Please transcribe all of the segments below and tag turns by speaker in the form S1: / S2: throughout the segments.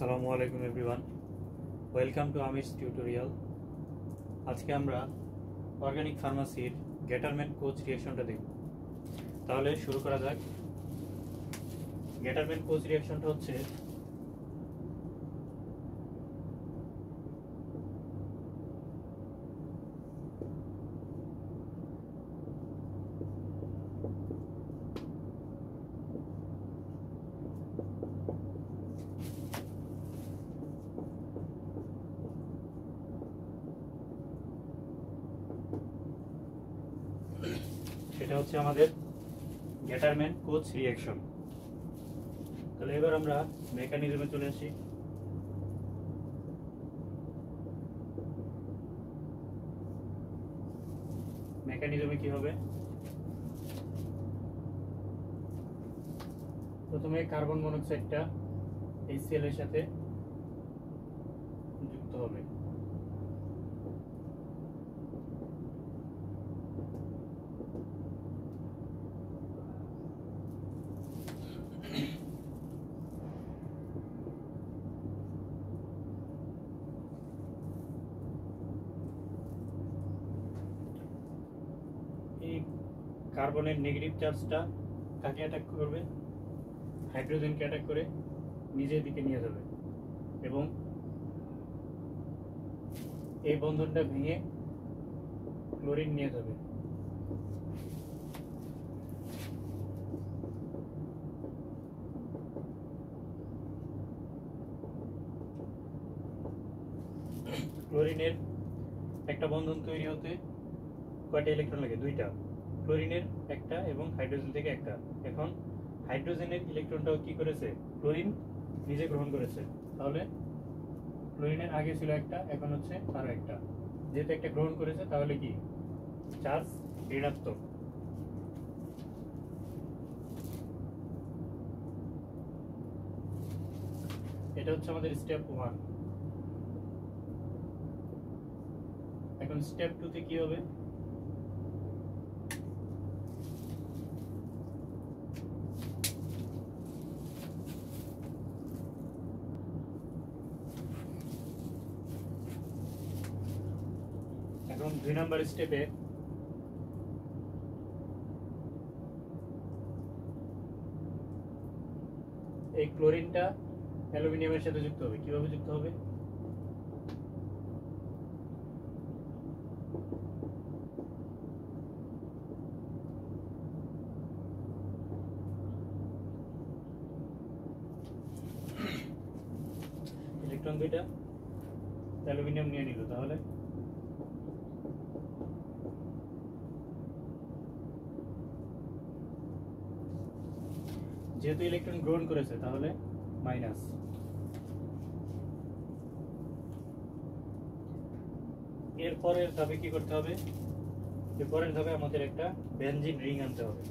S1: আসসালামু আলাইকুম everyone, welcome to আমিস tutorial. আজকে আমরা অর্গানিক ফার্মাসির গ্যাটারম্যান কোচ রিঅ্যাকশনটা দেখব। তাহলে শুরু করা যাক। গ্যাটারম্যান কোচ রিঅ্যাকশনটা হচ্ছে এটা হচ্ছে আমাদের গ্যাটারম্যান কোচ রিঅ্যাকশন। তাহলে এবার আমরা মেকানিজমে চলে আসি। মেকানিজমে কি হবে? প্রথমে কার্বন মনোক্সাইডটা HCl এর সাথে যুক্ত হবে। এই কার্বনের নেগেটিভ চার্জটা কাকে অ্যাটাক করবে? হাইড্রোজেনকে অ্যাটাক করে নিজের দিকে নিয়ে যাবে এবং এই বন্ধনটা ভেঙে ক্লোরিন নিয়ে যাবে। ক্লোরিনের একটা বন্ধন তৈরি হতে কয়টা ইলেকট্রন লাগে? দুইটা। ক্লোরিনের একটা এবং হাইড্রোজেন থেকে একটা। এখন হাইড্রোজেনের ইলেকট্রনটাও কি করেছে? ক্লোরিন নিজে গ্রহণ করেছে। তাহলে ক্লোরিনের আগে ছিল একটা, এখন হচ্ছে আরো একটা। যেহেতু একটা গ্রহণ করেছে তাহলে কি চার্জ ঋণাত্মক। এটা হচ্ছে আমাদের স্টেপ 1। এখন স্টেপ 2 তে কি হবে? এখন 2 নাম্বার স্টেপে এই ক্লোরিনটা অ্যালুমিনিয়ামের সাথে যুক্ত হবে। কিভাবে যুক্ত হবে? ইলেকট্রন দুইটা অ্যালুমিনিয়াম নিয়ে নিল। তাহলে যেহেতু ইলেকট্রন গ্রহণ করেছে তাহলে মাইনাস। এরপরের ধাপে কি করতে হবে? এরপরের ধাপে আমাদের একটা বেনজিন রিং আনতে হবে।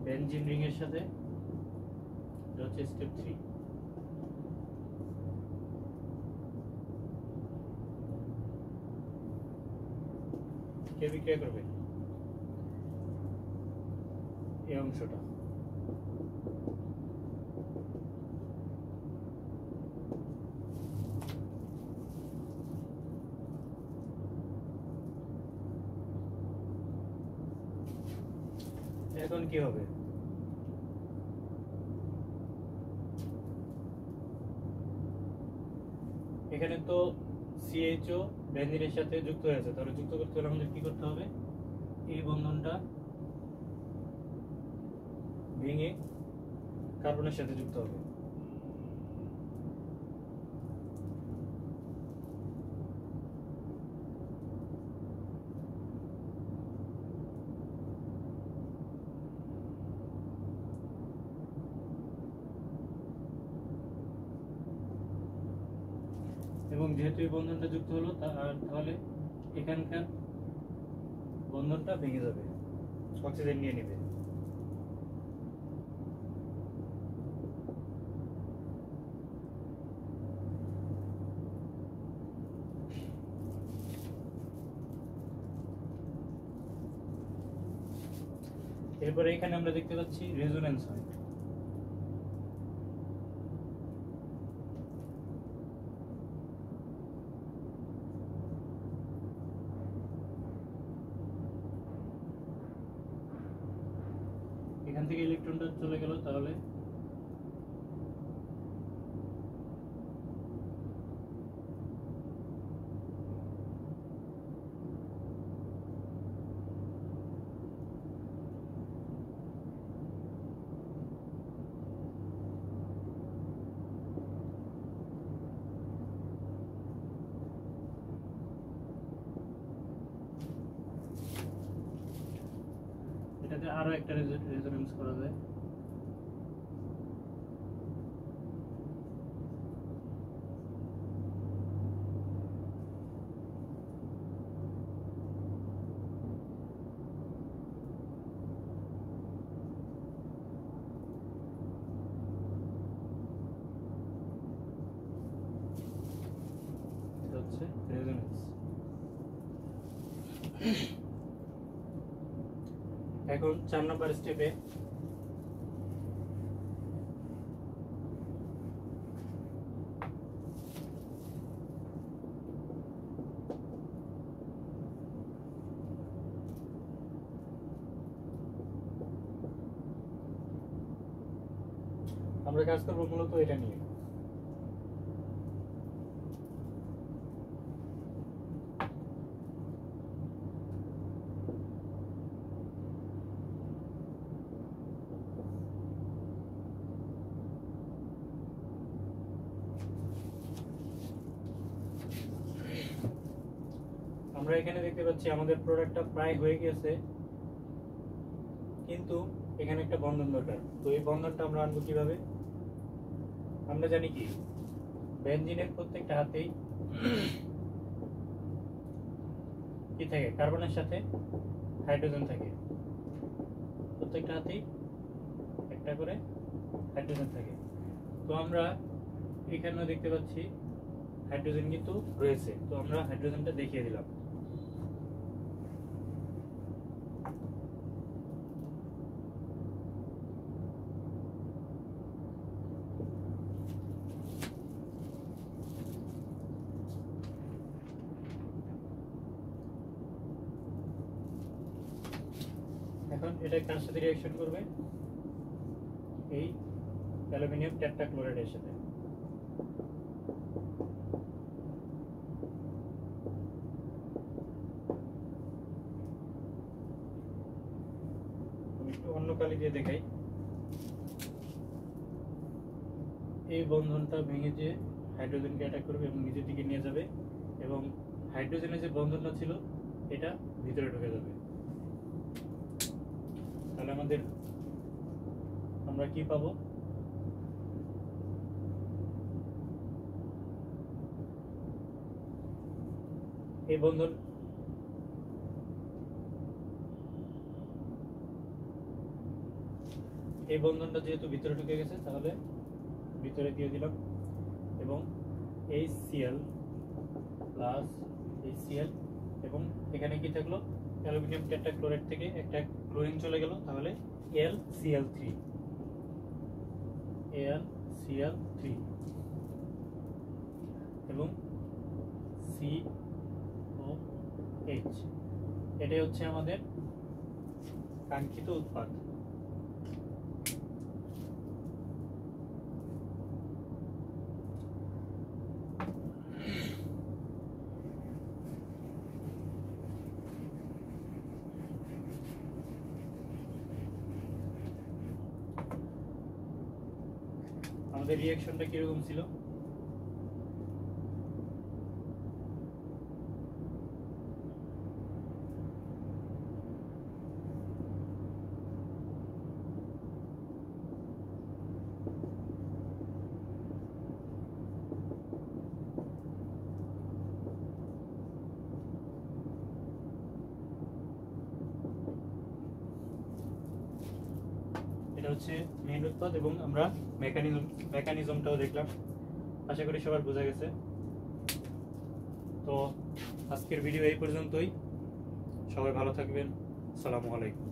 S1: বেনজিন রিং এর সাথে হচ্ছে স্টেপ 3। কে বিক্রিয়া করবে? এই অংশটা। এখন কি হবে? এখানে তো CHO বেনজিনের সাথে যুক্ত হয়েছে, তাহলে যুক্ত করতে হলে আমাদের কি করতে হবে? এই বন্ধনটা ভেঙে কার্বনের সাথে যুক্ত হবে। এবং যেহেতু এই বন্ধনটা যুক্ত হলো তাহলে এখানকার বন্ধনটা ভেঙে যাবে, অক্সিজেন নিয়ে নেবে। এরপরে এখানে আমরা দেখতে পাচ্ছি রেজোনেন্স হয়। এখান থেকে ইলেকট্রনটা চলে গেল, তাহলে এটাতে আরো একটা রেজোনেন্স করা যায়। হচ্ছে রেজোনেন্স। এখন 4 নম্বর স্টেপে আমরা কাজ করবো মূলত এটা নিয়ে। আমরা এখানে দেখতে পাচ্ছি আমাদের প্রোডাক্টটা প্রায় হয়ে গেছে, কিন্তু এখানে একটা বন্ধন দরকার। তো এই বন্ধনটা আমরা আনবো কিভাবে? আমরা জানি কি বেনজিনের প্রত্যেকটা হাতেই কি থাকে, কার্বনের সাথে হাইড্রোজেন থাকে। প্রত্যেকটা হাতেই একটা করে হাইড্রোজেন থাকে। তো আমরা এখানেও দেখতে পাচ্ছি হাইড্রোজেন কিন্তু রয়েছে, তো আমরা হাইড্রোজেনটা দেখিয়ে দিলাম। এখন এটা কার সাথে রিঅ্যাকশন করবে? এই অ্যালুমিনিয়াম টেট্রাক্লোরাইডের সাথে। আমি একটু অন্য কালি দিয়ে দেখাই। এই বন্ধনটা ভেঙে যে হাইড্রোজেনকে অ্যাটাক করবে এবং নিজের দিকে নিয়ে যাবে, এবং হাইড্রোজেনের যে বন্ধনটা ছিল এটা ভিতরে ঢুকে যাবে। তাহলে আমরা কি পাবো? এই বন্ধনটা যেহেতু ভিতরে ঢুকে গেছে, তাহলে ভিতরে দিয়ে দিলাম, এবং HCl প্লাস HCl, এবং এখানে কি থাকলো? অ্যালুমিনিয়াম টেট্রাক্লোরাইড থেকে একটা ক্লোরিন চলে গেল, তাহলে AlCl3 এবং COH। এটাই হচ্ছে আমাদের কাঙ্ক্ষিত উৎপাদ। আমাদের রিঅ্যাকশনটা কিরকম ছিল? এটা হচ্ছে মেইন উৎপাদ, এবং আমরা মেকানিজমটাও দেখলাম। আশা করি সবার বোঝা গেছে। তো আজকের ভিডিও এই পর্যন্তই। সবাই ভালো থাকবেন। আসসালামু আলাইকুম।